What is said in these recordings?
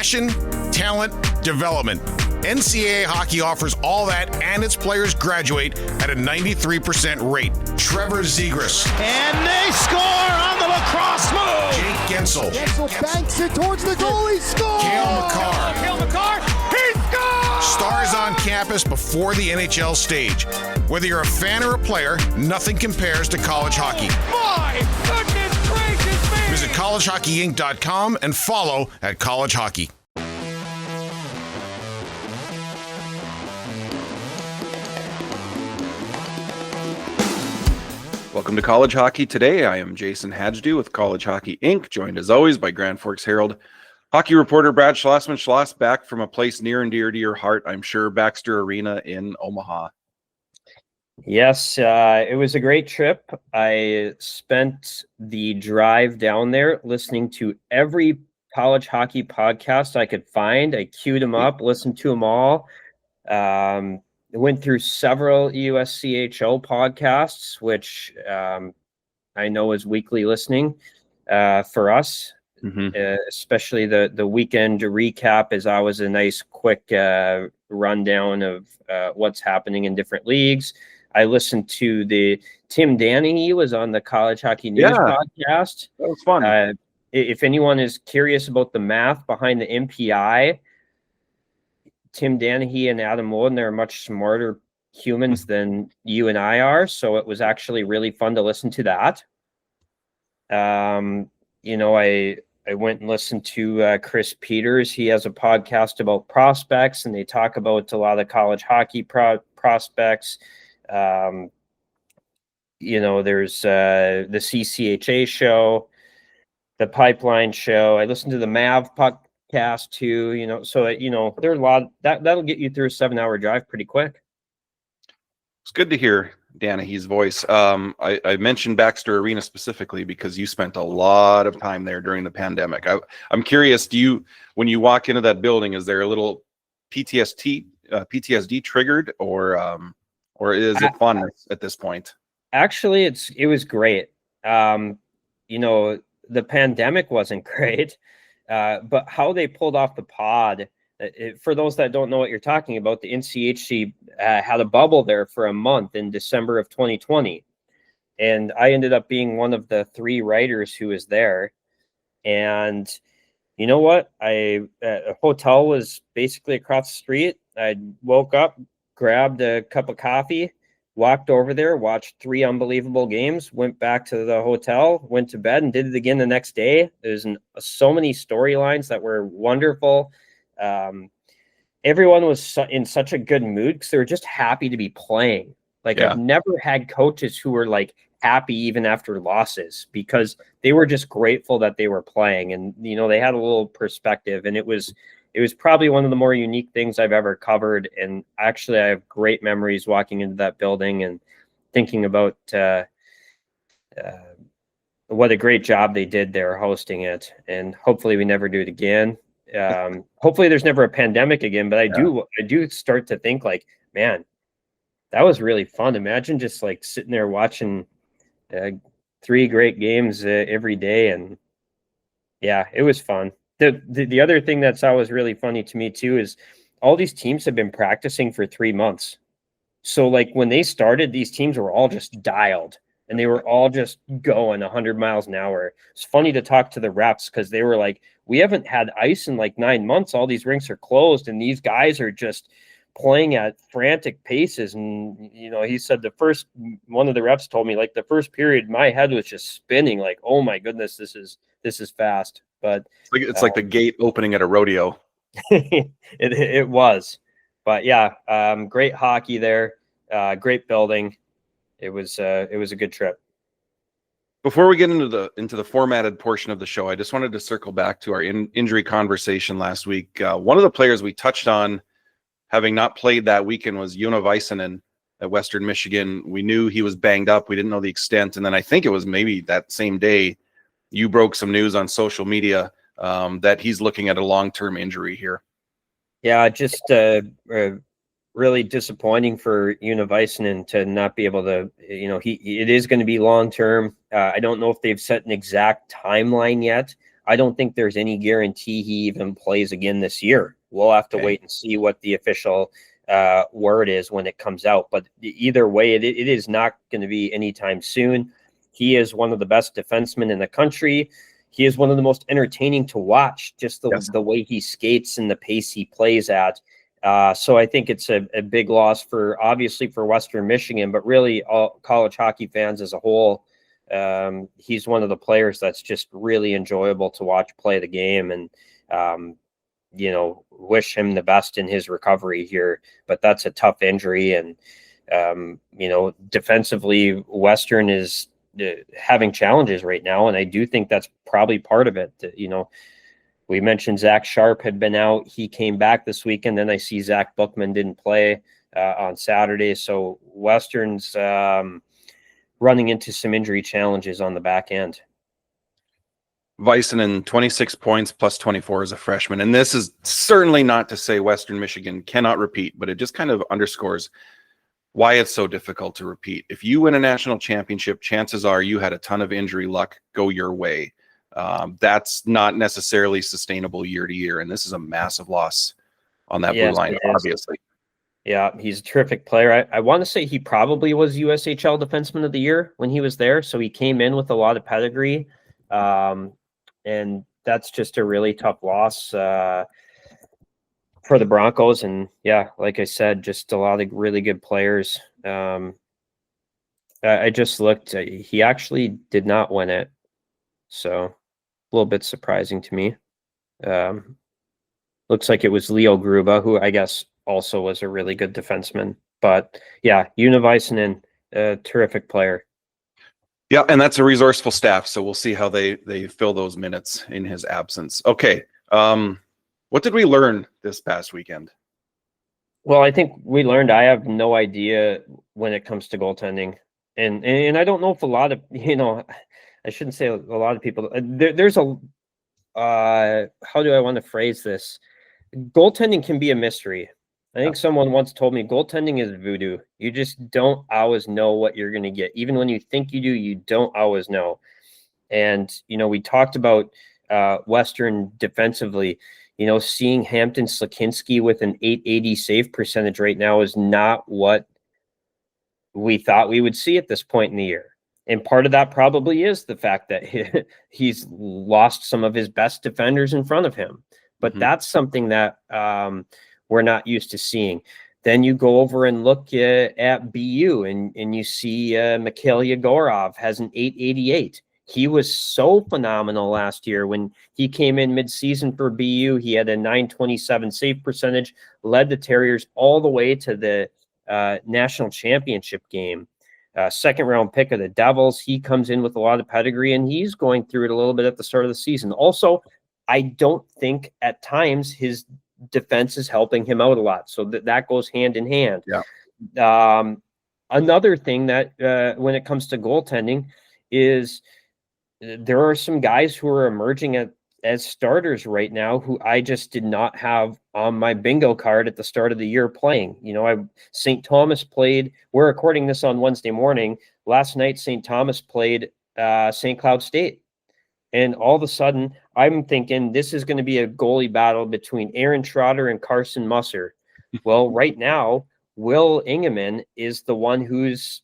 passion, talent, development. NCAA hockey offers all that, and its players graduate at a 93% rate. Trevor Zegras. And they score on the lacrosse move! Jake Gensel. Gensel banks it towards the goal, he scores! Cale Makar. Cale Makar, he scores! Stars on campus before the NHL stage. Whether you're a fan or a player, nothing compares to college hockey. My goodness gracious me! Visit collegehockeyinc.com and follow at College Hockey. Welcome to College Hockey Today. I am Jason Hadjdu with College Hockey Inc., joined as always by Grand Forks Herald hockey reporter Brad Schlossman. Schloss, back from a place near and dear to your heart, I'm sure, Baxter Arena in Omaha. Yes, it was a great trip. I spent the drive down there listening to every college hockey podcast I could find. I queued them up, listened to them all. Went through several USCHO podcasts, which I know is weekly listening for us, especially the weekend recap is always a nice quick rundown of what's happening in different leagues. I listened to the Tim Danny was on the College Hockey News podcast. That was fun. If anyone is curious about the math behind the MPI, Tim Danahy and Adam Woden are much smarter humans than you and I are. So it was actually really fun to listen to that. You know, I went and listened to Chris Peters. He has a podcast about prospects, and they talk about a lot of college hockey prospects. You know, there's the CCHA show, the Pipeline show. I listened to the MAV podcast too, you know, so, you know, there's a lot that'll get you through a 7-hour drive pretty quick. It's good to hear Danahy's voice. I mentioned Baxter Arena specifically because you spent a lot of time there during the pandemic. I'm curious, when you walk into that building, is there a little PTSD triggered, or is it fun at this point? Actually, it was great. You know, the pandemic wasn't great, but how they pulled off the pod, for those that don't know what you're talking about, the NCHC had a bubble there for a month in December of 2020. And I ended up being one of the 3 writers who was there. And you know what? A hotel was basically across the street. I woke up, grabbed a cup of coffee, walked over there, watched 3 unbelievable games, went back to the hotel, went to bed, and did it again the next day. There's so many storylines that were wonderful. Everyone was in such a good mood because they were just happy to be playing. Like, I've never had coaches who were like happy even after losses, because they were just grateful that they were playing, and you know, they had a little perspective, and it was probably one of the more unique things I've ever covered. And actually, I have great memories walking into that building and thinking about what a great job they did there hosting it. And hopefully we never do it again. Hopefully there's never a pandemic again, but I do start to think like, man, that was really fun. Imagine just like sitting there watching 3 great games every day. And yeah, it was fun. The other thing that's always really funny to me too is all these teams have been practicing for 3 months. So like when they started, these teams were all just dialed and they were all just going 100 miles an hour. It's funny to talk to the reps because they were like, we haven't had ice in like 9 months. All these rinks are closed and these guys are just playing at frantic paces. And, you know, he said one of the reps told me like the first period, my head was just spinning like, oh my goodness, this is fast. But it's like the gate opening at a rodeo. it was, but yeah, great hockey there. Great building. It was a good trip. Before we get into the formatted portion of the show, I just wanted to circle back to our injury conversation last week. One of the players we touched on having not played that weekend was Joona Väisänen at Western Michigan. We knew he was banged up. We didn't know the extent. And then I think it was maybe that same day you broke some news on social media that he's looking at a long-term injury here. Yeah, just really disappointing for Joona Väisänen to not be able to, it is going to be long-term. I don't know if they've set an exact timeline yet I don't think there's any guarantee he even plays again this year. We'll have to wait and see what the official word is when it comes out. But either way, it is not going to be anytime soon. He is one of the best defensemen in the country. He is one of the most entertaining to watch, just the way he skates and the pace he plays at. So I think it's a big loss obviously for Western Michigan, but really all college hockey fans as a whole. He's one of the players that's just really enjoyable to watch play the game, and wish him the best in his recovery here. But that's a tough injury, and defensively, Western is having challenges right now, and I do think that's probably part of it. We mentioned Zach Sharp had been out. He came back this weekend. Then I see Zach Bookman didn't play on Saturday. So Western's running into some injury challenges on the back end. Väisänen, 26 points plus 24 as a freshman. And this is certainly not to say Western Michigan cannot repeat, but it just kind of underscores why it's so difficult to repeat. If you win a national championship, chances are you had a ton of injury luck go your way. That's not necessarily sustainable year to year. And this is a massive loss on that blue line, obviously. Yeah, he's a terrific player. I want to say he probably was USHL Defenseman of the Year when he was there. So he came in with a lot of pedigree. And that's just a really tough loss for the Broncos. And yeah, like I said, just a lot of really good players. I just looked, he actually did not win it. So a little bit surprising to me. Looks like it was Leo Gruba, who I guess also was a really good defenseman. But yeah, Una Väisänen, a terrific player. Yeah, and that's a resourceful staff, so we'll see how they fill those minutes in his absence. Okay, what did we learn this past weekend? Well, I think we learned I have no idea when it comes to goaltending. And I don't know if a lot of, I shouldn't say a lot of people, there's a, how do I want to phrase this? Goaltending can be a mystery. I think someone once told me goaltending is voodoo. You just don't always know what you're going to get. Even when you think you do, you don't always know. And, we talked about Western defensively, seeing Hampton Slakinski with an .880 save percentage right now is not what we thought we would see at this point in the year. And part of that probably is the fact that he's lost some of his best defenders in front of him. But that's something that we're not used to seeing. Then you go over and look at BU and you see Mikhail Yegorov has an .888. He was so phenomenal last year when he came in mid-season for BU. He had a .927 save percentage, led the Terriers all the way to the national championship game. Second round pick of the Devils. He comes in with a lot of pedigree, and he's going through it a little bit at the start of the season. Also, I don't think at times his defense is helping him out a lot. So that goes hand in hand. Yeah. Another thing that when it comes to goaltending is there are some guys who are emerging as starters right now who I just did not have on my bingo card at the start of the year playing. St. Thomas played, we're recording this on Wednesday morning. Last night, St. Thomas played St. Cloud State. And all of a sudden, I'm thinking this is going to be a goalie battle between Aaron Trotter and Carson Musser. Well, right now, Will Ingeman is the one who's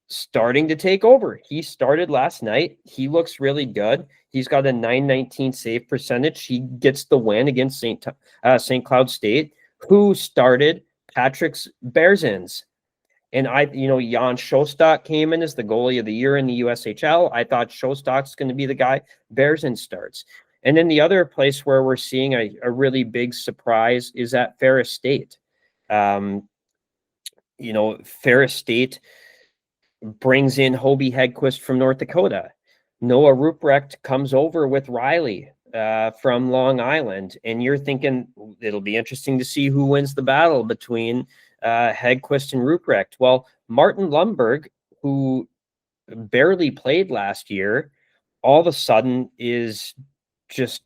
starting to take over. He started last night. He looks really good. He's got a .919 save percentage. He gets the win against St. Cloud State, who started Patrick's Bearsins. And Jan Shostak came in as the goalie of the year in the USHL. I thought Shostak's going to be the guy. Bearsins starts. And then the other place where we're seeing a really big surprise is at Ferris State. Ferris State brings in Hobie Hedquist from North Dakota. Noah Ruprecht comes over with Riley from Long Island. And you're thinking it'll be interesting to see who wins the battle between Hedquist and Ruprecht. Well, Martin Lundberg, who barely played last year, all of a sudden is just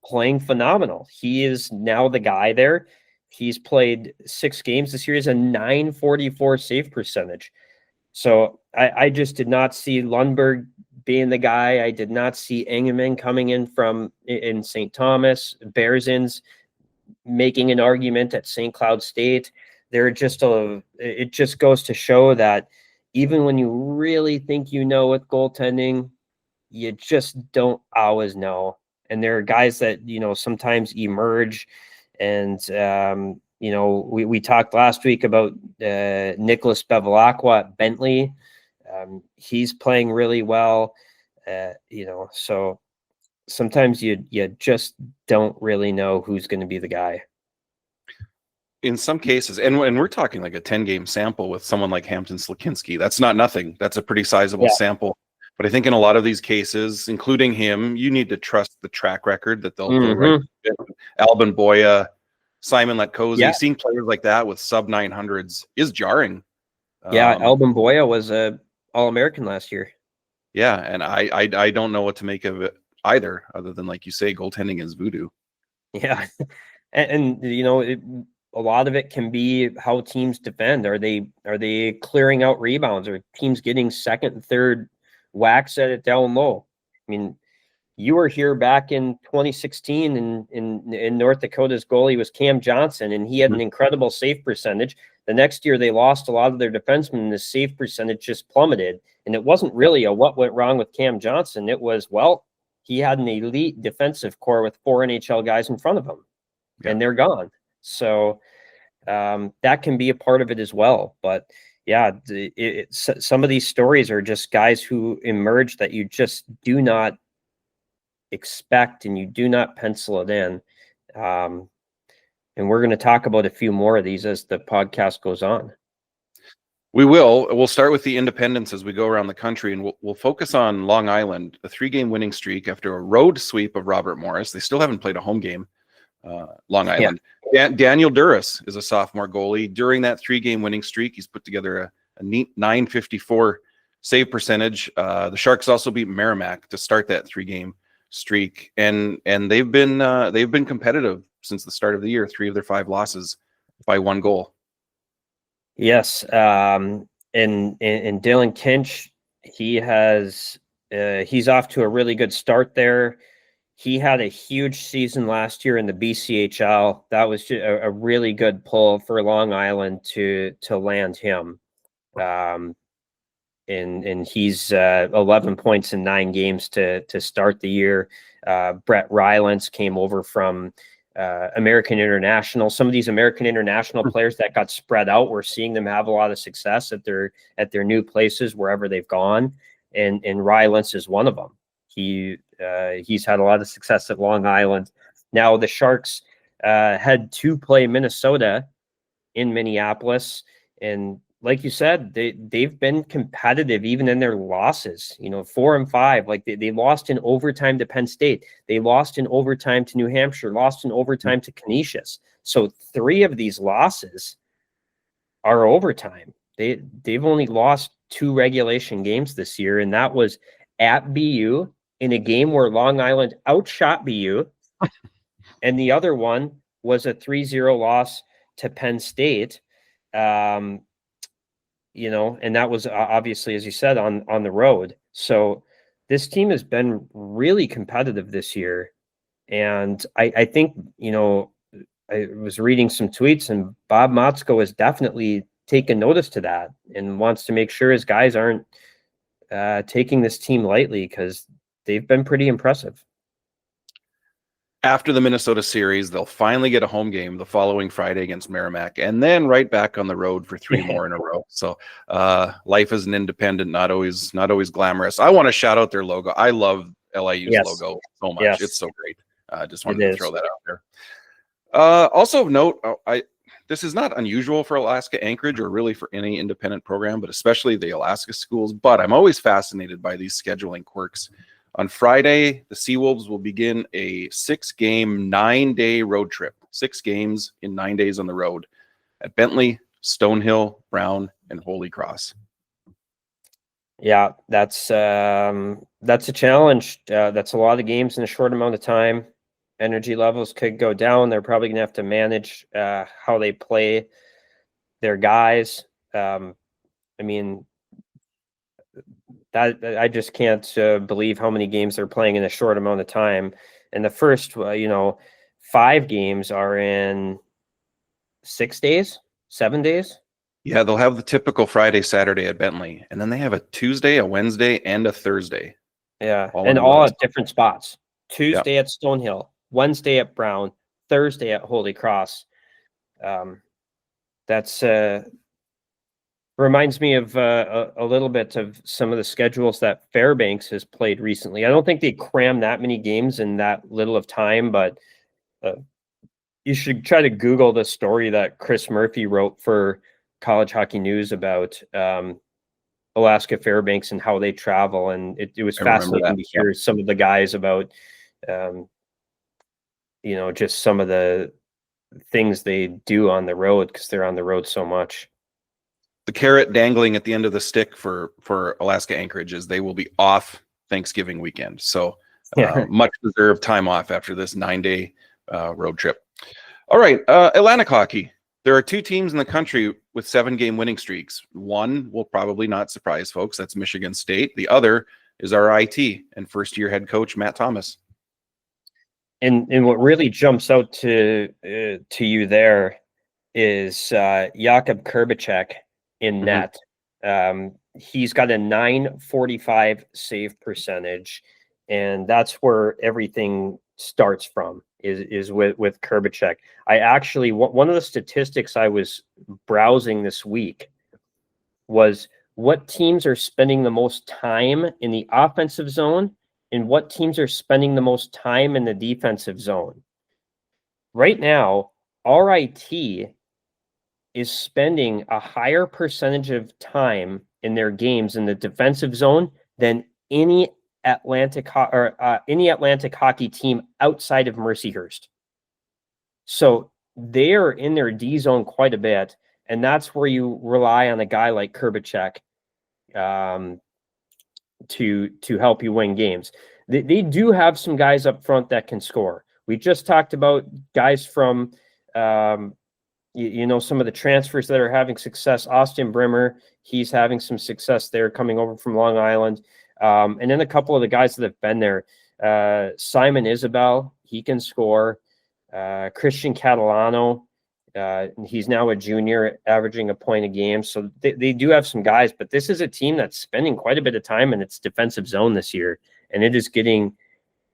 playing phenomenal. He is now the guy there. He's played 6 games this year. He has a .944 save percentage. So I just did not see Lundberg being the guy. I did not see Engelman coming in St. Thomas. Bearsins making an argument at St. Cloud State. It just goes to show that even when you really think you know with goaltending, you just don't always know. And there are guys that, sometimes emerge. And, we talked last week about Nicholas Bevilacqua at Bentley. He's playing really well, so sometimes you just don't really know who's going to be the guy. In some cases, and we're talking like a 10-game sample with someone like Hampton Slakinski. That's not nothing. That's a pretty sizable sample. But I think in a lot of these cases, including him, you need to trust the track record that they'll go right. Albin Boya, Simon Letkozy, seeing players like that with sub 900s is jarring. Albin Boya was a All-American last year. Yeah, and I don't know what to make of it either, other than, like you say, goaltending is voodoo. Yeah, and a lot of it can be how teams defend. Are they clearing out rebounds? Are teams getting second and third whacks at it down low? I mean, you were here back in 2016 in North Dakota's goalie was Cam Johnson, and he had an incredible save percentage. The next year they lost a lot of their defensemen, and the save percentage just plummeted. And it wasn't really a what went wrong with Cam Johnson. It was, he had an elite defensive core with 4 NHL guys in front of him, and they're gone. So that can be a part of it as well. But some of these stories are just guys who emerge that you just do not expect, and you do not pencil it in. And we're going to talk about a few more of these as the podcast goes on. We'll start with the independents as we go around the country, and we'll focus on Long Island, a 3-game winning streak after a road sweep of Robert Morris. They still haven't played a home game. Long Island. Daniel Duras is a sophomore goalie. During that 3-game winning streak, he's put together a neat 954 save percentage. The Sharks also beat Merrimack to start that 3-game streak, and they've been competitive since the start of the year. 3 of their 5 losses by 1 goal. Yes, and Dylan Kinch, he's off to a really good start there. He had a huge season last year in the BCHL. That was a really good pull for Long Island to land him. And he's 11 points in 9 games to start the year. Brett Rylance came over from American International. Some of these American International players that got spread out, we're seeing them have a lot of success at their new places wherever they've gone. And Rylance is one of them. He's had a lot of success at Long Island. Now the Sharks had to play Minnesota in Minneapolis, and like you said, they've been competitive even in their losses. 4 and 5. Like they lost in overtime to Penn State. They lost in overtime to New Hampshire. Lost in overtime to Canisius. So 3 of these losses are overtime. They've only lost 2 regulation games this year, and that was at BU in a game where Long Island outshot BU, and the other one was a 3-0 loss to Penn State. And that was obviously, as you said, on the road. So this team has been really competitive this year. And I think, I was reading some tweets, and Bob Motzko has definitely taken notice to that and wants to make sure his guys aren't taking this team lightly, because they've been pretty impressive. After the Minnesota series, they'll finally get a home game the following Friday against Merrimack, and then right back on the road for 3 more in a row. So life as an independent, not always glamorous. I want to shout out their logo. I love LIU's logo so much. Yes. It's so great. Just wanted to throw that out there. Also of note, this is not unusual for Alaska Anchorage, or really for any independent program, but especially the Alaska schools. But I'm always fascinated by these scheduling quirks. On Friday, the Seawolves will begin a 6-game, 9-day road trip. 6 games in 9 days on the road at Bentley, Stonehill, Brown, and Holy Cross. Yeah, that's a challenge. That's a lot of games in a short amount of time. Energy levels could go down. They're probably going to have to manage how they play their guys. That I just can't believe how many games they're playing in a short amount of time. And the first, 5 games are in 6 days, 7 days. Yeah, they'll have the typical Friday, Saturday at Bentley, and then they have a Tuesday, a Wednesday, and a Thursday. Yeah, all and in all one at different spots. Tuesday at Stonehill, Wednesday at Brown, Thursday at Holy Cross. That's reminds me of a little bit of some of the schedules that Fairbanks has played recently. I don't think they cram that many games in that little of time, but you should try to Google the story that Chris Murphy wrote for College Hockey News about Alaska Fairbanks and how they travel. And it was fascinating to hear some of the guys about, just some of the things they do on the road because they're on the road so much. The carrot dangling at the end of the stick for Alaska Anchorage is they will be off Thanksgiving weekend. So much deserved time off after this 9-day road trip. All right, Atlantic hockey. There are 2 teams in the country with 7-game winning streaks. One will probably not surprise folks. That's Michigan State. The other is our RIT and first-year head coach Matt Thomas. And what really jumps out to you there is Jakub Kurbacek in net. He's got a .945 save percentage, and that's where everything starts from. Is with Kurbacek. I actually, one of the statistics I was browsing this week was what teams are spending the most time in the offensive zone and what teams are spending the most time in the defensive zone. Right now, RIT is spending a higher percentage of time in their games in the defensive zone than any Atlantic hockey team outside of Mercyhurst. So they're in their D zone quite a bit, and that's where you rely on a guy like Kurbacek to help you win games. They do have some guys up front that can score. We just talked about guys from some of the transfers that are having success. Austin Brimmer, he's having some success there coming over from Long Island. And then a couple of the guys that have been there, Simon Isabel, he can score. Christian Catalano, he's now a junior, averaging a point a game. So they do have some guys, but this is a team that's spending quite a bit of time in its defensive zone this year, and it is getting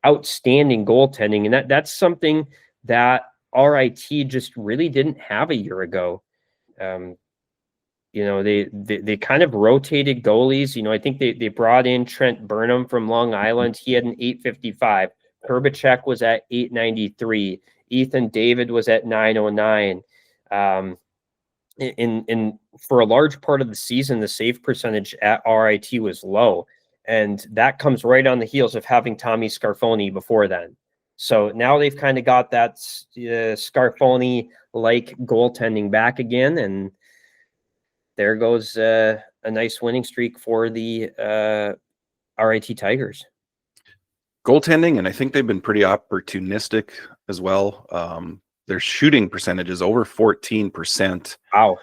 outstanding goaltending. And that's something that RIT just really didn't have a year ago. They kind of rotated goalies. I think they brought in Trent Burnham from Long Island. He had an .855. Kurbacek was at .893. Ethan David was at .909. In for a large part of the season, the save percentage at RIT was low, and that comes right on the heels of having Tommy Scarfoni before then. So now they've kind of got that Scarfoni-like goaltending back again, and there goes a nice winning streak for the RIT Tigers. Goaltending, and I think they've been pretty opportunistic as well. Their shooting percentage is over 14%. Wow.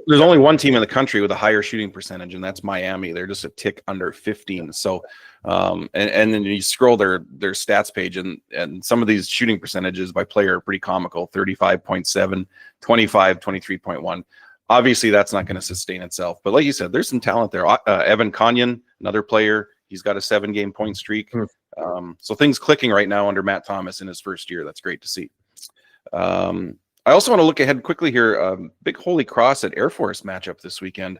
There's only one team in the country with a higher shooting percentage, and that's Miami. They're just a tick under 15. So, and then you scroll their stats page, and some of these shooting percentages by player are pretty comical: 35.7, 25, 23.1. Obviously, that's not going to sustain itself. But like you said, there's some talent there. Evan Conyon, another player, he's got a 7-game point streak. So things clicking right now under Matt Thomas in his first year. That's great to see. I also want to look ahead quickly here. Big Holy Cross at Air Force matchup this weekend.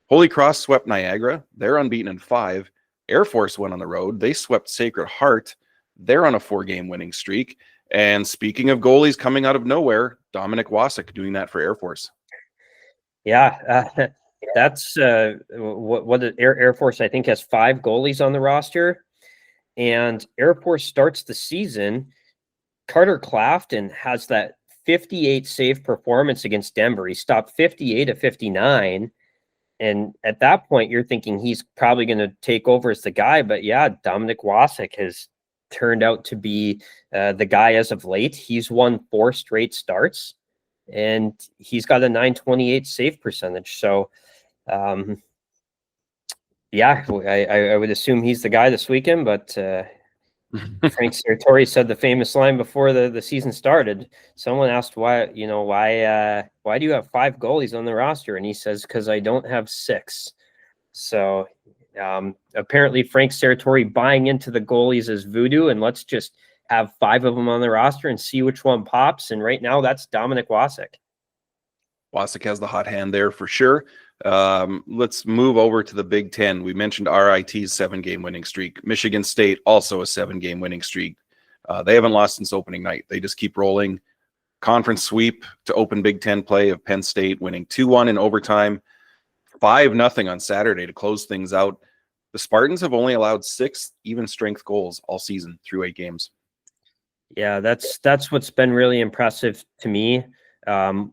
Holy Cross swept Niagara. They're unbeaten in 5. Air Force went on the road. They swept Sacred Heart. They're on a 4-game winning streak. And speaking of goalies coming out of nowhere, Dominic Wasik doing that for Air Force. Yeah, that's what Air Force, I think, has 5 goalies on the roster. And Air Force starts the season. Carter Clafton has that 58 save performance against Denver. He stopped 58 of 59. And at that point, you're thinking he's probably going to take over as the guy. But yeah, Dominic Wasik has turned out to be the guy as of late. He's won 4 straight starts, and he's got a .928 save percentage. So, Yeah, I would assume he's the guy this weekend, but Frank Sertori said the famous line before the season started. Someone asked why do you have 5 goalies on the roster? And he says, because I don't have 6. So apparently Frank Sertori buying into the goalies as voodoo, and let's just have 5 of them on the roster and see which one pops. And right now that's Dominic Wasik. Wasik has the hot hand there for sure. Let's move over to the Big Ten. We mentioned RIT's 7-game winning streak. Michigan State also a 7-game winning streak. They haven't lost since opening night. They just keep rolling. Conference sweep to open Big Ten play of Penn State, winning 2-1 in overtime, 5-0 on Saturday to close things out. The Spartans have only allowed 6 even strength goals all season through 8 games. Yeah, that's what's been really impressive to me.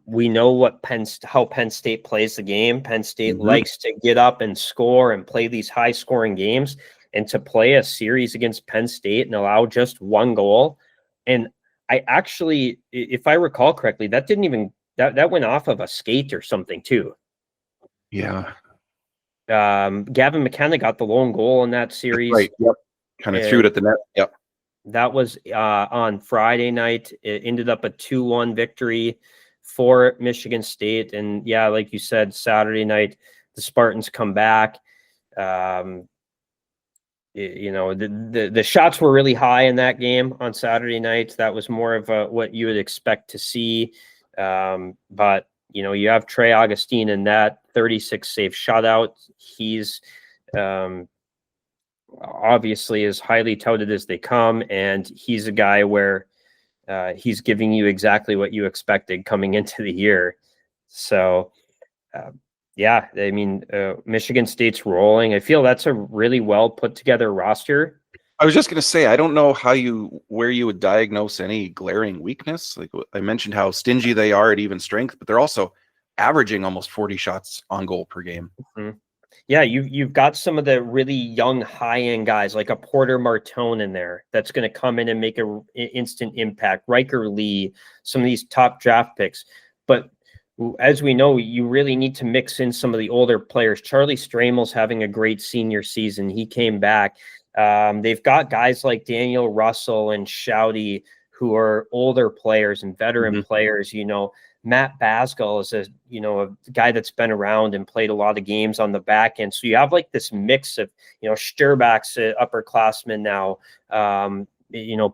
We know how Penn State plays the game. Penn State likes to get up and score and play these high scoring games, and to play a series against Penn State and allow just 1 goal. And I actually, if I recall correctly, that went off of a skate or something too. Yeah. Gavin McKenna got the lone goal in that series. Right. Yep. Kind of threw it at the net. Yep. That was on Friday night. It ended up a 2-1 victory for Michigan State. And yeah, like you said, Saturday night, the Spartans come back. The shots were really high in that game on Saturday night. That was more of what you would expect to see. But, you have Trey Augustine in that 36 save shutout. He's obviously as highly touted as they come, and he's a guy where he's giving you exactly what you expected coming into the year. So Michigan State's rolling. I feel that's a really well put together roster. I was just going to say, I don't know where you would diagnose any glaring weakness. Like I mentioned how stingy they are at even strength, but they're also averaging almost 40 shots on goal per game. Mm-hmm. Yeah, you've got some of the really young high-end guys like a Porter Martone in there that's going to come in and make an instant impact. Riker Lee, some of these top draft picks. But as we know, you really need to mix in some of the older players. Charlie Stramel's having a great senior season. He came back. They've got guys like Daniel Russell and Shouty who are older players and veteran players. Matt Basgall is a guy that's been around and played a lot of games on the back end. So you have like this mix of, Sturbach's an upperclassman now.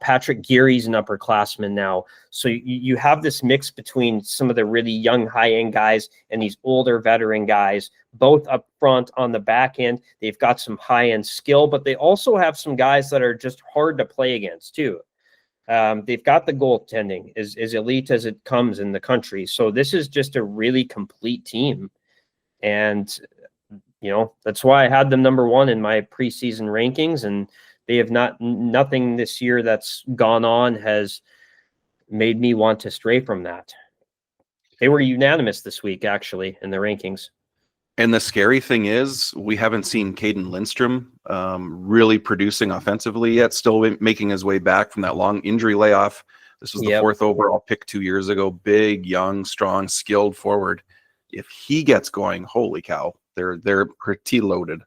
Patrick Geary's an upperclassman now. So you have this mix between some of the really young high-end guys and these older veteran guys, both up front on the back end. They've got some high-end skill, but they also have some guys that are just hard to play against too. They've got the goaltending as elite as it comes in the country. So this is just a really complete team. And, that's why I had them number 1 in my preseason rankings. And they have nothing this year that's gone on has made me want to stray from that. They were unanimous this week, actually, in the rankings. And the scary thing is we haven't seen Caden Lindstrom really producing offensively yet, still making his way back from that long injury layoff. This was the 4th overall pick 2 years ago. Big, young, strong, skilled forward. If he gets going, holy cow, they're pretty loaded.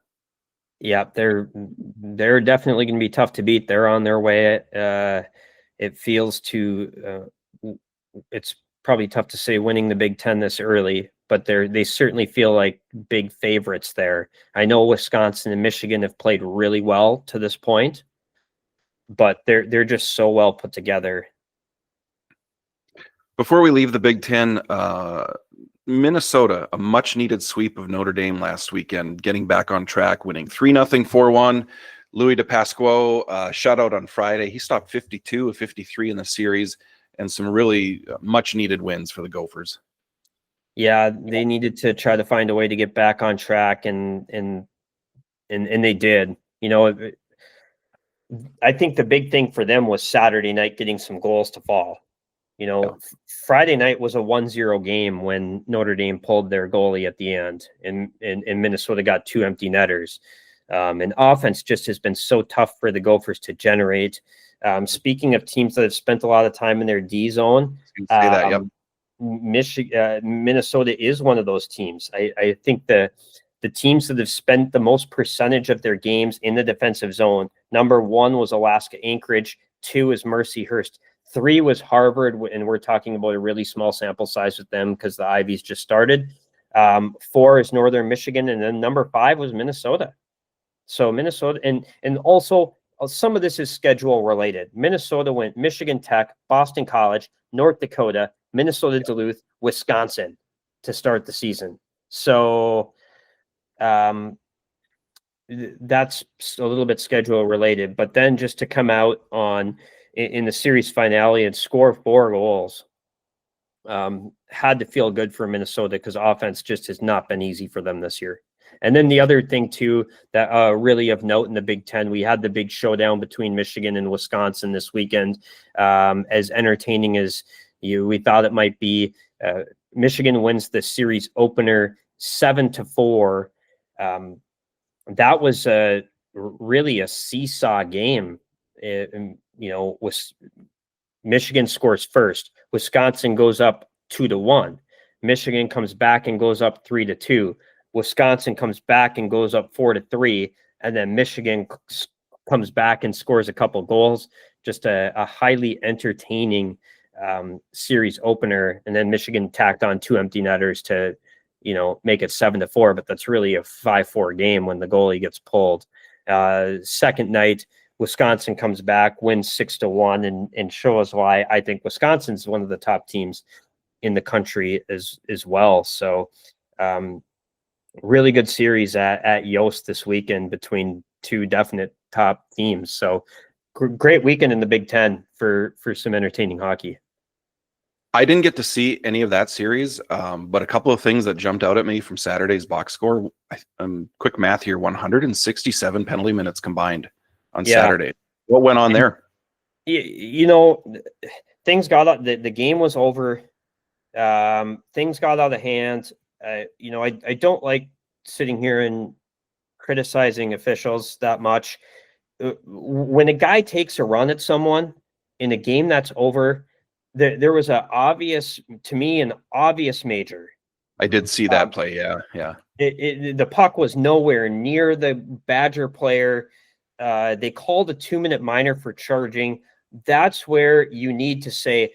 Yeah, they're definitely going to be tough to beat. They're on their way. It feels it's probably tough to say winning the Big Ten this early, but they certainly feel like big favorites there. I know Wisconsin and Michigan have played really well to this point, but they're just so well put together. Before we leave the Big Ten, Minnesota, a much-needed sweep of Notre Dame last weekend, getting back on track, winning 3-0, 4-1. Louis DePasquo shutout on Friday. He stopped 52 of 53 in the series, and some really much-needed wins for the Gophers. Yeah, they needed to try to find a way to get back on track, and they did. I think the big thing for them was Saturday night getting some goals to fall. Friday night was a 1-0 game when Notre Dame pulled their goalie at the end, and Minnesota got 2 empty netters. And offense just has been so tough for the Gophers to generate. Speaking of teams that have spent a lot of time in their D zone, Minnesota is one of those teams. I think the the teams that have spent the most percentage of their games in the defensive zone. Number 1 was Alaska Anchorage. 2 is Mercyhurst. 3 was Harvard, and we're talking about a really small sample size with them because the Ivies just started. 4 is Northern Michigan, and then number 5 was Minnesota. So Minnesota, and also some of this is schedule related. Minnesota went Michigan Tech, Boston College, North Dakota, Minnesota Duluth, Wisconsin to start the season. So that's a little bit schedule related. But then just to come out in the series finale and score 4 goals, had to feel good for Minnesota because offense just has not been easy for them this year. And then the other thing too that really of note in the Big Ten, we had the big showdown between Michigan and Wisconsin this weekend. As entertaining as we thought it might be, Michigan wins the series opener 7-4. That was really a seesaw game. Michigan scores first. Wisconsin goes up 2-1. Michigan comes back and goes up 3-2. Wisconsin comes back and goes up 4-3, and then Michigan comes back and scores a couple goals. Just a highly entertaining series opener, and then Michigan tacked on 2 empty netters to, make it 7-4. But that's really a 5-4 game when the goalie gets pulled. Second night, Wisconsin comes back, wins 6-1, and shows why I think Wisconsin's one of the top teams in the country as well. So. Really good series at Yost this weekend between 2 definite top teams. So great weekend in the Big Ten for some entertaining hockey. I didn't get to see any of that series, but a couple of things that jumped out at me from Saturday's box score. Quick math here: 167 penalty minutes combined on Saturday. What went on there? Things got out. The game was over. Things got out of hand. I don't like sitting here and criticizing officials that much. When a guy takes a run at someone in a game that's over, there was an obvious major. I did see that play. Yeah. The puck was nowhere near the Badger player. They called a 2-minute minor for charging. That's where you need to say,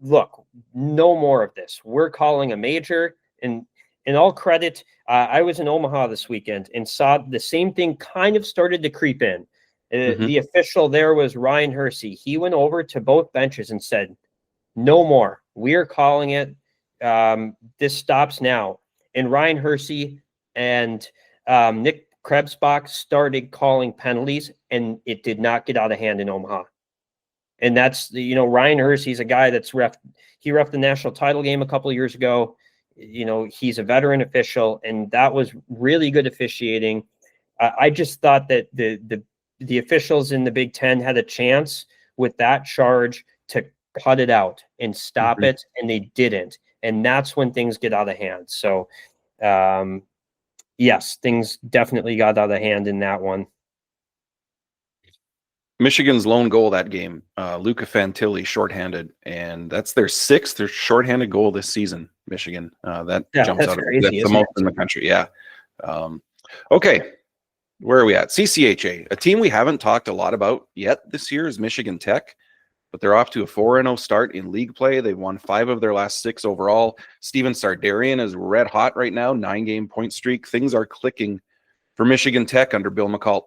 look, no more of this. We're calling a major. And in all credit, I was in Omaha this weekend and saw the same thing kind of started to creep in. The official there was Ryan Hersey. He went over to both benches and said, no more. We are calling it. This stops now. And Ryan Hersey and Nick Krebsbach started calling penalties, and it did not get out of hand in Omaha. And that's, Ryan Hersey's a guy that's he reffed the national title game a couple of years ago. He's a veteran official, and that was really good officiating. I just thought that the officials in the Big Ten had a chance with that charge to cut it out and stop it, and they didn't. And that's when things get out of hand. So, yes, things definitely got out of hand in that one. Michigan's lone goal that game, Luca Fantilli, shorthanded, and that's their 6th shorthanded goal this season. Michigan, that jumps out. That's the most in the country. Yeah. Okay, where are we at? CCHA, a team we haven't talked a lot about yet this year is Michigan Tech, but they're off to a 4-0 start in league play. They've won 5 of their last 6 overall. Steven Sardarian is red hot right now, 9-game point streak. Things are clicking for Michigan Tech under Bill McCall.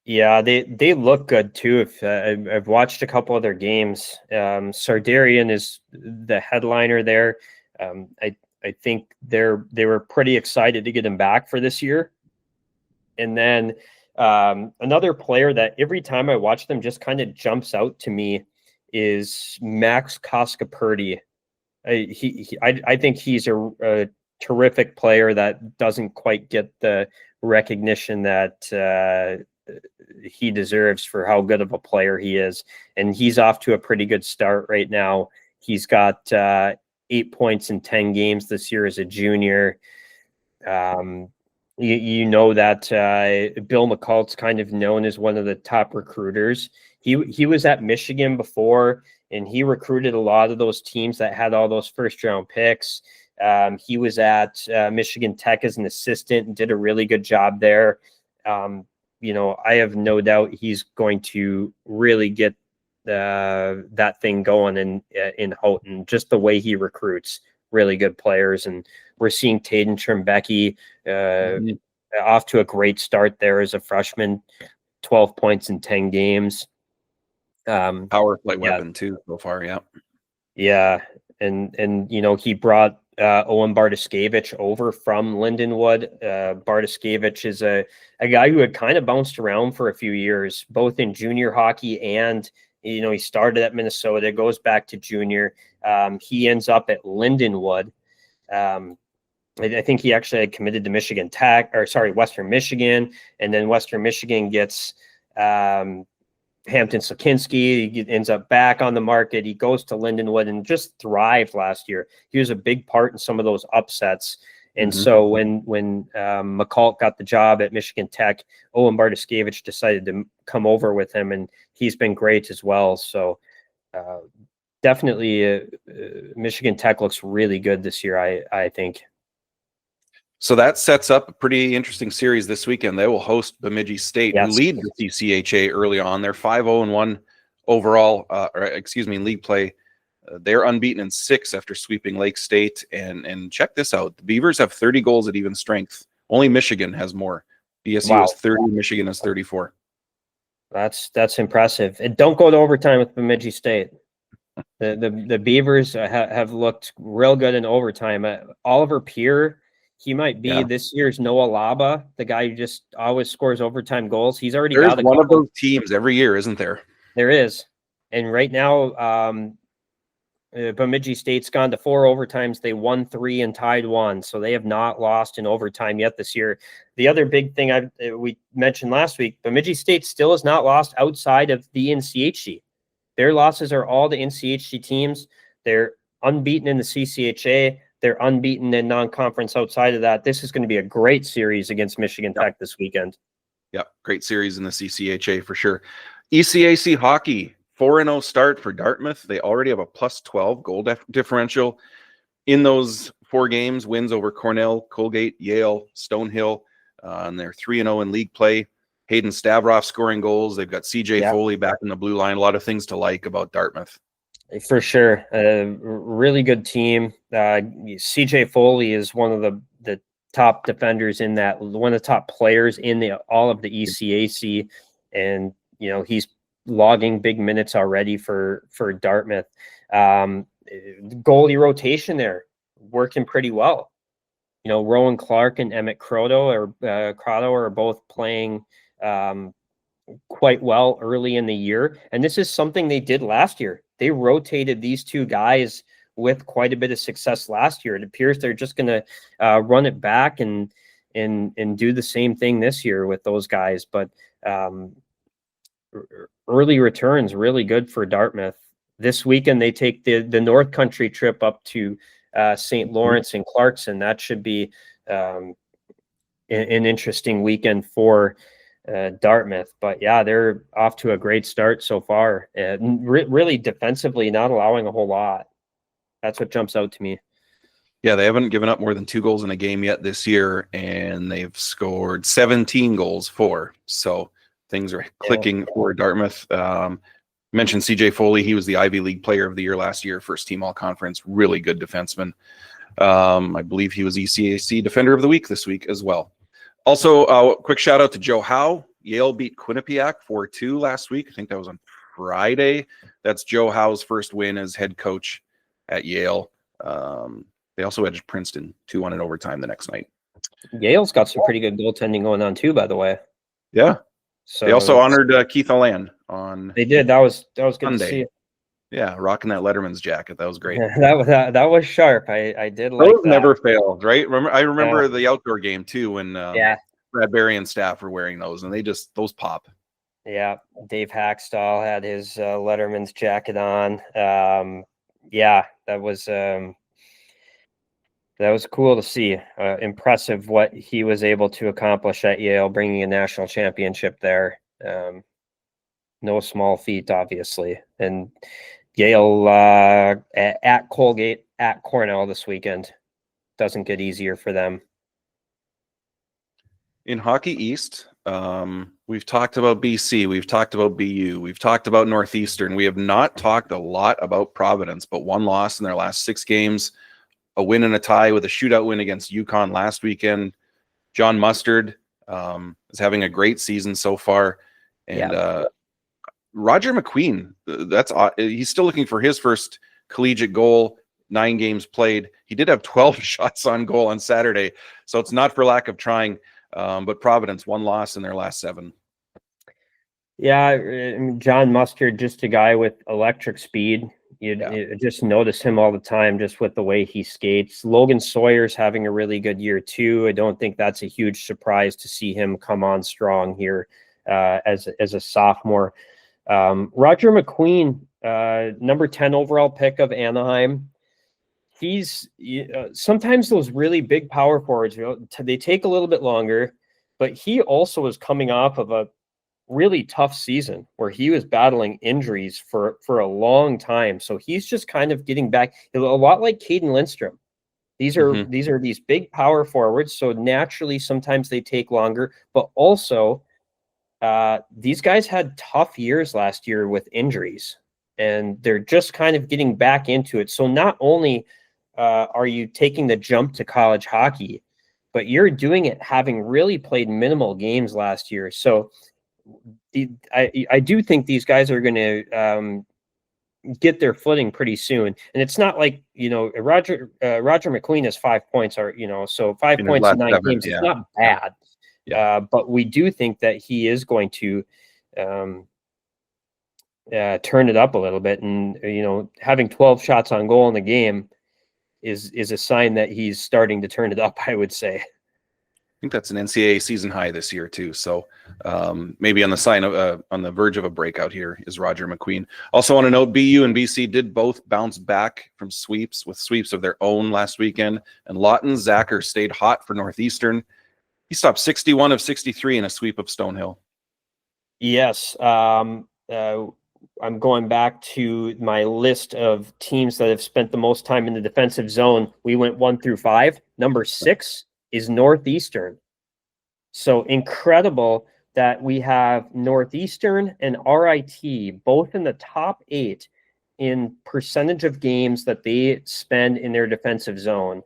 Yeah, they look good too. I've watched a couple of their games. Sardarian is the headliner there. I think they were pretty excited to get him back for this year. And then another player that every time I watch them just kind of jumps out to me is Max Koskapurdy. I think he's a terrific player that doesn't quite get the recognition that he deserves for how good of a player he is. And he's off to a pretty good start right now. He's got 8 points in 10 games this year as a junior. You know that Bill McCall's kind of known as one of the top recruiters. He was at Michigan before, and he recruited a lot of those teams that had all those first-round picks. He was at Michigan Tech as an assistant and did a really good job there. You know, I have no doubt he's going to really get that thing going in Houghton. Just the way he recruits really good players, and we're seeing Taden Trembecki off to a great start there as a freshman, 12 points in 10 games. Power play weapon too so far. Yeah, and you know, he brought Owen Bartoszkiewicz over from Lindenwood. Bartoszkiewicz is a guy who had kind of bounced around for a few years, both in junior hockey and, you know, he started at Minnesota, goes back to junior. He ends up at Lindenwood. I think he actually had committed to Michigan Tech, or sorry, Western Michigan, and then Western Michigan gets Hampton Sokinski. He ends up back on the market. He goes to Lindenwood and just thrived last year. He was a big part in some of those upsets. And so when McCult got the job at Michigan Tech, Owen Bartoszkiewicz decided to come over with him, and he's been great as well. So definitely Michigan Tech looks really good this year, I think. So that sets up a pretty interesting series this weekend. They will host Bemidji State, who lead the CCHA early on. They're 5-0-1 overall, in league play. They're unbeaten in 6 after sweeping Lake State. And check this out. The Beavers have 30 goals at even strength. Only Michigan has more. BSU has 30, Michigan has 34. That's impressive. And don't go to overtime with Bemidji State. The Beavers have looked real good in overtime. Oliver Peer, he might be this year's Noah Laba, the guy who just always scores overtime goals. He's already got one of those teams every year, isn't there? There is. And right now, Bemidji State's gone to 4 overtimes. They won 3 and tied 1. So they have not lost in overtime yet this year. The other big thing we mentioned last week, Bemidji State still has not lost outside of the NCHC. Their losses are all the NCHC teams. They're unbeaten in the CCHA. They're unbeaten in non-conference outside of that. This is going to be a great series against Michigan Tech this weekend. Yep, great series in the CCHA for sure. ECAC hockey, 4-0 start for Dartmouth. They already have a +12 goal differential in those 4 games, wins over Cornell, Colgate, Yale, Stonehill, and they're 3-0 in league play. Hayden Stavroff scoring goals. They've got CJ Foley back in the blue line. A lot of things to like about Dartmouth. For sure. Really good team. CJ Foley is one of the top defenders in that, one of the top players in all of the ECAC. And, you know, he's logging big minutes already for Dartmouth. Goalie rotation there working pretty well. You know, Rowan Clark and Emmett Crotto are both playing quite well early in the year. And this is something they did last year. They rotated these 2 guys with quite a bit of success last year. It appears they're just going to run it back and do the same thing this year with those guys. But early returns really good for Dartmouth. This weekend they take the North Country trip up to St. Lawrence and Clarkson. That should be an interesting weekend for Dartmouth. But yeah, they're off to a great start so far. Really defensively not allowing a whole lot. That's what jumps out to me. Yeah, they haven't given up more than 2 goals in a game yet this year, and they've scored 17 goals for. So things are clicking for Dartmouth. Mentioned CJ Foley. He was the Ivy League Player of the Year last year, first team all conference. Really good defenseman. I believe he was ECAC Defender of the Week this week as well. Also, quick shout out to Joe Howe. Yale beat Quinnipiac 4-2 last week. I think that was on Friday. That's Joe Howe's first win as head coach at Yale. They also had Princeton 2-1 in overtime the next night. Yale's got some pretty good goaltending going on too, by the way. Yeah. So they also honored Keith Allan on. They did. That was good Sunday. to see. Yeah, rocking that Letterman's jacket. That was great. that was sharp. I did like those that. Never failed, right? I remember the outdoor game too when Brad Berry and staff were wearing those, and those pop. Yeah, Dave Hackstall had his Letterman's jacket on. That was cool to see. Impressive what he was able to accomplish at Yale, bringing a national championship there. No small feat, obviously. And Yale at Colgate, at Cornell this weekend. Doesn't get easier for them. In Hockey East, we've talked about BC, we've talked about BU, we've talked about Northeastern. We have not talked a lot about Providence, but one loss in their last 6 games, a win and a tie with a shootout win against UConn last weekend. John Mustard is having a great season so far. And Roger McQueen, he's still looking for his first collegiate goal, 9 games played. He did have 12 shots on goal on Saturday, so it's not for lack of trying. But Providence, 1 loss in their last 7. Yeah, John Mustard, just a guy with electric speed. You just notice him all the time, just with the way he skates. Logan Sawyer's having a really good year too. I don't think that's a huge surprise to see him come on strong here as a sophomore. Roger McQueen, number 10 overall pick of Anaheim. He's sometimes those really big power forwards, they take a little bit longer, but he also was coming off of a really tough season where he was battling injuries for a long time. So he's just kind of getting back a lot like Caden Lindstrom. These are these big power forwards. So naturally, sometimes they take longer, but also these guys had tough years last year with injuries, and they're just kind of getting back into it. So not only are you taking the jump to college hockey, but you're doing it having really played minimal games last year. So I do think these guys are going to get their footing pretty soon. And it's not like, Roger McQueen has 5 points, or, so 5 points in 9 games. It's not bad. Yeah. But we do think that he is going to turn it up a little bit. And, having 12 shots on goal in the game is a sign that he's starting to turn it up, I would say. I think that's an NCAA season high this year too. So maybe on the verge of a breakout here is Roger McQueen. Also want to note BU and BC did both bounce back from sweeps of their own last weekend. And Lawton Zacher stayed hot for Northeastern. He stopped 61 of 63 in a sweep of Stonehill. Yes. I'm going back to my list of teams that have spent the most time in the defensive zone. We went 1 through 5. Number 6 is Northeastern. So incredible that we have Northeastern and RIT both in the top 8 in percentage of games that they spend in their defensive zone.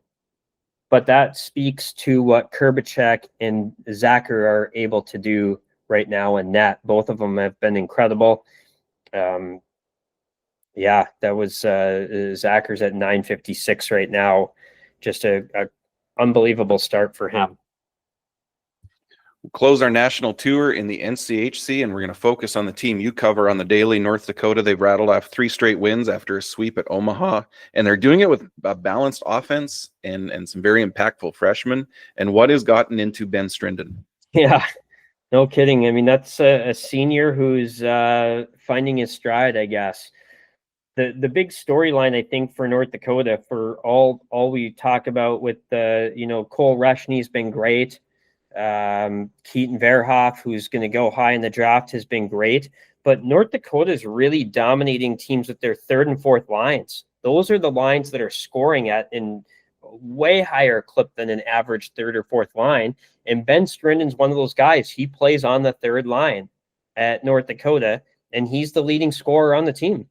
But that speaks to what Kurbacek and Zacher are able to do right now in net. Both of them have been incredible. That was Zacher's at 956 right now. Just a unbelievable start for him. We'll close our national tour in the NCHC, and we're going to focus on the team you cover on the daily. North Dakota, they've rattled off 3 straight wins after a sweep at Omaha, and they're doing it with a balanced offense and some very impactful freshmen. And what has gotten into Ben Strinden? Yeah, no kidding. I mean, that's a senior who's finding his stride, I guess. The big storyline, I think, for North Dakota, for all we talk about with Cole Reshny's been great. Keaton Verhoff, who's going to go high in the draft, has been great. But North Dakota is really dominating teams with their 3rd and 4th lines. Those are the lines that are scoring at in way higher clip than an average 3rd or 4th line. And Ben Strinden's one of those guys. He plays on the 3rd line at North Dakota, and he's the leading scorer on the team.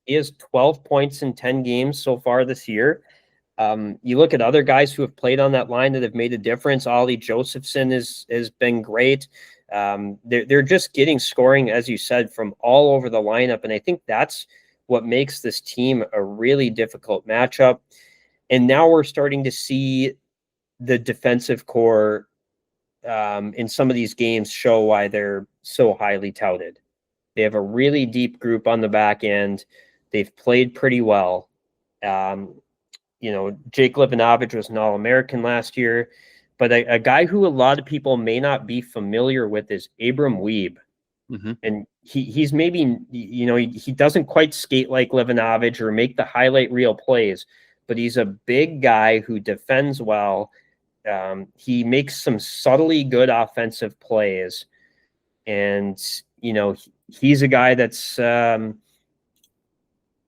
He has 12 points in 10 games so far this year. You look at other guys who have played on that line that have made a difference. Ollie Josephson has been great. They're just getting scoring, as you said, from all over the lineup. And I think that's what makes this team a really difficult matchup. And now we're starting to see the defensive core in some of these games show why they're so highly touted. They have a really deep group on the back end. They've played pretty well. Jake Livanovich was an All-American last year, but a guy who a lot of people may not be familiar with is Abram Wiebe. Mm-hmm. And he's maybe, he doesn't quite skate like Livanovich or make the highlight reel plays, but he's a big guy who defends well. He makes some subtly good offensive plays. And, he's a guy that's,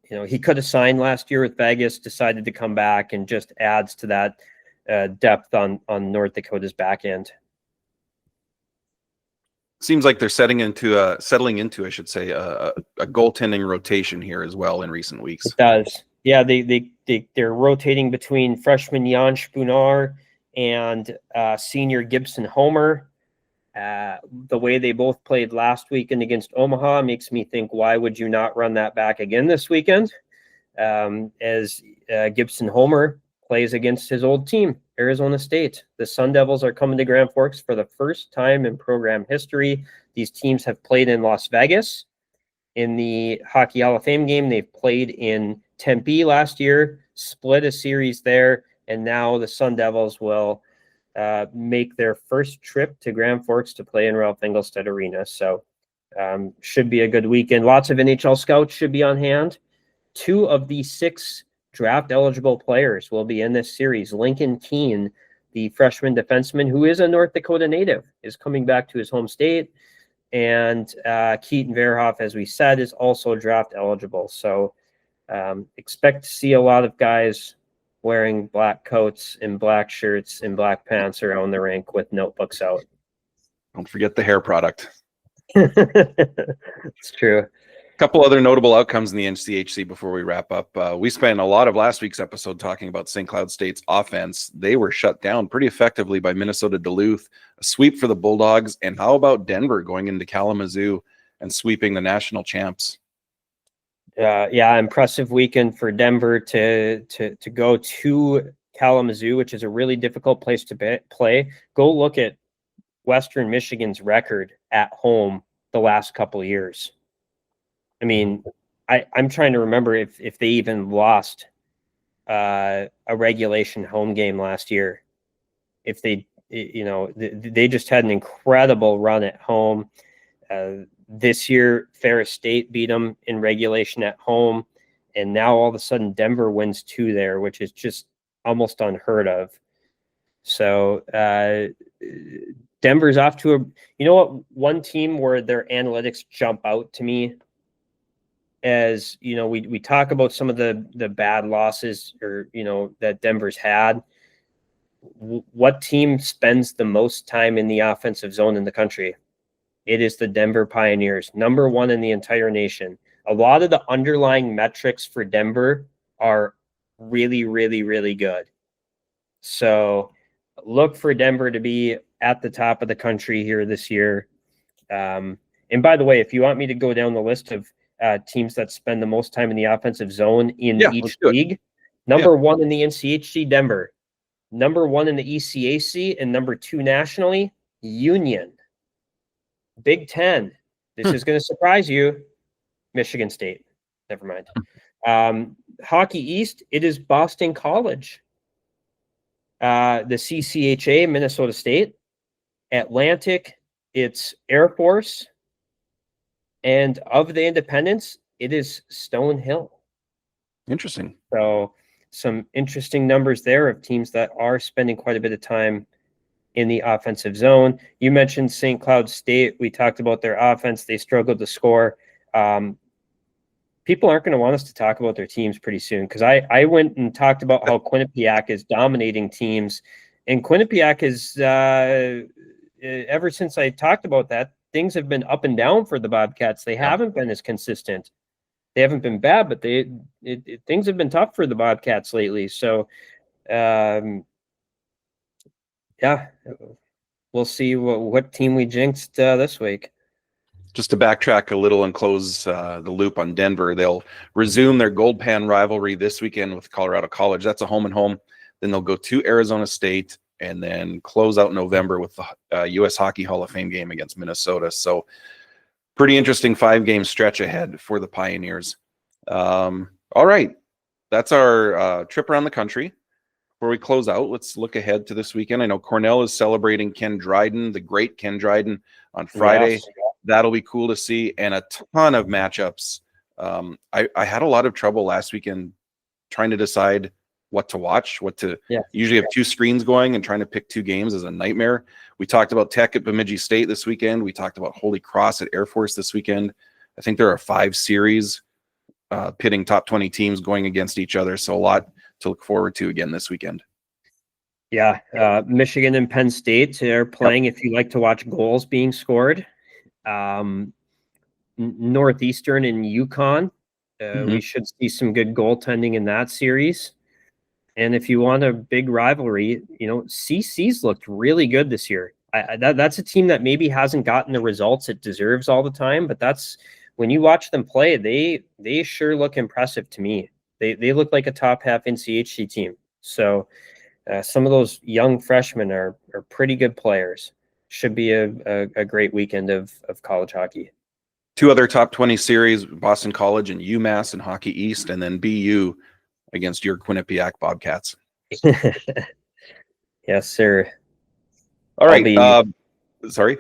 he could have signed last year with Vegas, decided to come back, and just adds to that depth on North Dakota's back end. Seems like they're settling into, I should say, a goaltending rotation here as well in recent weeks. It does. Yeah, they're rotating between freshman Jan Spunar and senior Gibson Homer. The way they both played last weekend against Omaha makes me think, why would you not run that back again this weekend? As Gibson Homer plays against his old team, Arizona State. The Sun Devils are coming to Grand Forks for the first time in program history. These teams have played in Las Vegas in the Hockey Hall of Fame game. They've played in Tempe last year, split a series there, and now the Sun Devils will make their first trip to Grand Forks to play in Ralph Engelstad Arena. So should be a good weekend. Lots of NHL scouts should be on hand. 2 of the 6 draft eligible players will be in this series. Lincoln Keene, the freshman defenseman who is a North Dakota native, is coming back to his home state. And Keaton Verhoff, as we said, is also draft eligible. So expect to see a lot of guys wearing black coats and black shirts and black pants around the rink with notebooks out. Don't forget the hair product. It's true. A couple other notable outcomes in the NCHC before we wrap up. We spent a lot of last week's episode talking about St. Cloud State's offense. They were shut down pretty effectively by Minnesota Duluth, a sweep for the Bulldogs. And how about Denver going into Kalamazoo and sweeping the national champs? Yeah, impressive weekend for Denver to go to Kalamazoo, which is a really difficult place to play. Go look at Western Michigan's record at home the last couple of years. I mean, I'm trying to remember if they even lost a regulation home game last year. If they just had an incredible run at home. This year, Ferris State beat them in regulation at home, and now all of a sudden Denver wins 2 there, which is just almost unheard of. So Denver's off to one team where their analytics jump out to me. As we talk about some of the bad losses that Denver's had. What team spends the most time in the offensive zone in the country? It is the Denver Pioneers, number 1 in the entire nation. A lot of the underlying metrics for Denver are really, really, really good. So look for Denver to be at the top of the country here this year. And by the way, if you want me to go down the list of teams that spend the most time in the offensive zone in each league, number 1 in the NCHC, Denver. Number 1 in the ECAC, and number 2 nationally, Union. Big Ten. This is going to surprise you. Michigan State. Never mind. Hockey East, it is Boston College. The CCHA, Minnesota State. Atlantic, it's Air Force. And of the independents, it is Stonehill. Interesting. So some interesting numbers there of teams that are spending quite a bit of time in the offensive zone. You mentioned St. Cloud State. We talked about their offense. They struggled to score. People aren't going to want us to talk about their teams pretty soon, because I went and talked about how Quinnipiac is dominating teams. And Quinnipiac is, ever since I talked about that, things have been up and down for the Bobcats. They haven't been as consistent. They haven't been bad, but things have been tough for the Bobcats lately. So, we'll see what team we jinxed this week. Just to backtrack a little and close the loop on Denver, they'll resume their Gold Pan rivalry this weekend with Colorado College. That's a home and home. Then they'll go to Arizona State and then close out November with the U.S. Hockey Hall of Fame game against Minnesota. So pretty interesting 5-game stretch ahead for the Pioneers. All right. That's our trip around the country. Before we close out, let's look ahead to this weekend. I know Cornell is celebrating Ken Dryden, the great Ken Dryden, on Friday. Yes. That'll be cool to see, and a ton of matchups. I had a lot of trouble last weekend trying to decide what to watch, usually have 2 screens going, and trying to pick 2 games is a nightmare. We talked about Tech at Bemidji State this weekend. We talked about Holy Cross at Air Force this weekend. I think there are 5 series pitting top 20 teams going against each other. So a lot to look forward to again this weekend. Yeah, Michigan and Penn State are playing. If you like to watch goals being scored, Northeastern and UConn, we should see some good goaltending in that series. And if you want a big rivalry, CC's looked really good this year. That's a team that maybe hasn't gotten the results it deserves all the time, but that's when you watch them play, they sure look impressive to me. They look like a top half NCHC team. So some of those young freshmen are pretty good players. Should be a great weekend of college hockey. 2 other top 20 series, Boston College and UMass in Hockey East, and then BU against your Quinnipiac Bobcats. Yes, sir. All right. Sorry.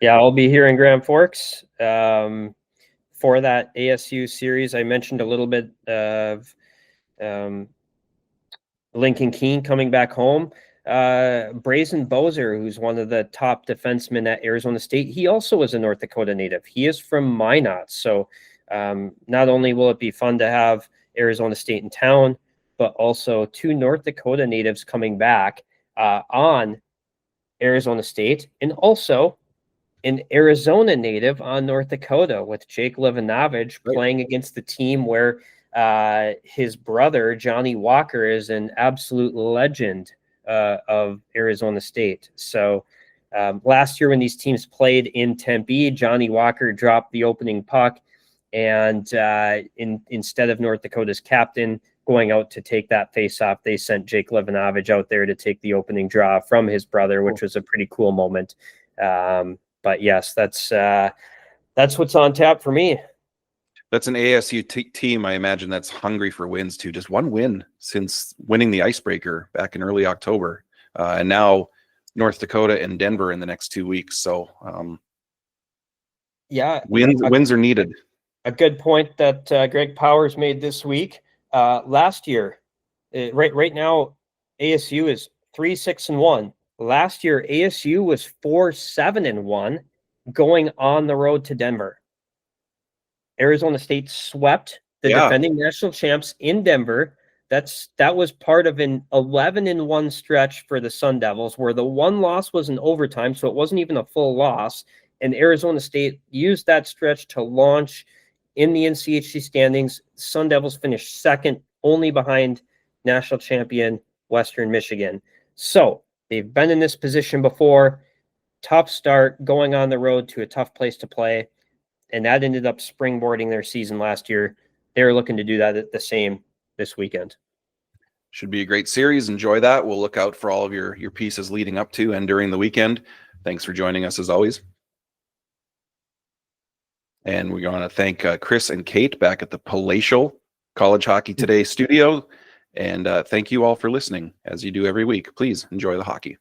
Yeah, I'll be here in Grand Forks for that ASU series. I mentioned a little bit of Lincoln Keene coming back home. Brazen Bozer, who's one of the top defensemen at Arizona State, he also is a North Dakota native. He is from Minot. So not only will it be fun to have Arizona State in town, but also 2 North Dakota natives coming back on Arizona State, and also an Arizona native on North Dakota with Jake Levinovich playing against the team where his brother, Johnny Walker, is an absolute legend of Arizona State. So last year when these teams played in Tempe, Johnny Walker dropped the opening puck, and instead of North Dakota's captain going out to take that face-off, they sent Jake Levinovich out there to take the opening draw from his brother, which was a pretty cool moment. But yes, that's what's on tap for me. That's an ASU team, I imagine, that's hungry for wins too. Just one win since winning the icebreaker back in early October. And now North Dakota and Denver in the next 2 weeks. So wins are needed. A good point that Greg Powers made this week. Last year, right now, ASU is 3-6-1. Last year, ASU was 4-7-1 going on the road to Denver. Arizona State swept the defending national champs in Denver. That was part of an 11-1 stretch for the Sun Devils, where the one loss was in overtime, so it wasn't even a full loss. And Arizona State used that stretch to launch in the NCHC standings. Sun Devils finished second, only behind national champion Western Michigan. So they've been in this position before. Tough start, going on the road to a tough place to play. And that ended up springboarding their season last year. They're looking to do that the same this weekend. Should be a great series. Enjoy that. We'll look out for all of your pieces leading up to and during the weekend. Thanks for joining us as always. And we're going to thank Chris and Kate back at the Palatial College Hockey Today studio. And thank you all for listening, as you do every week. Please enjoy the hockey.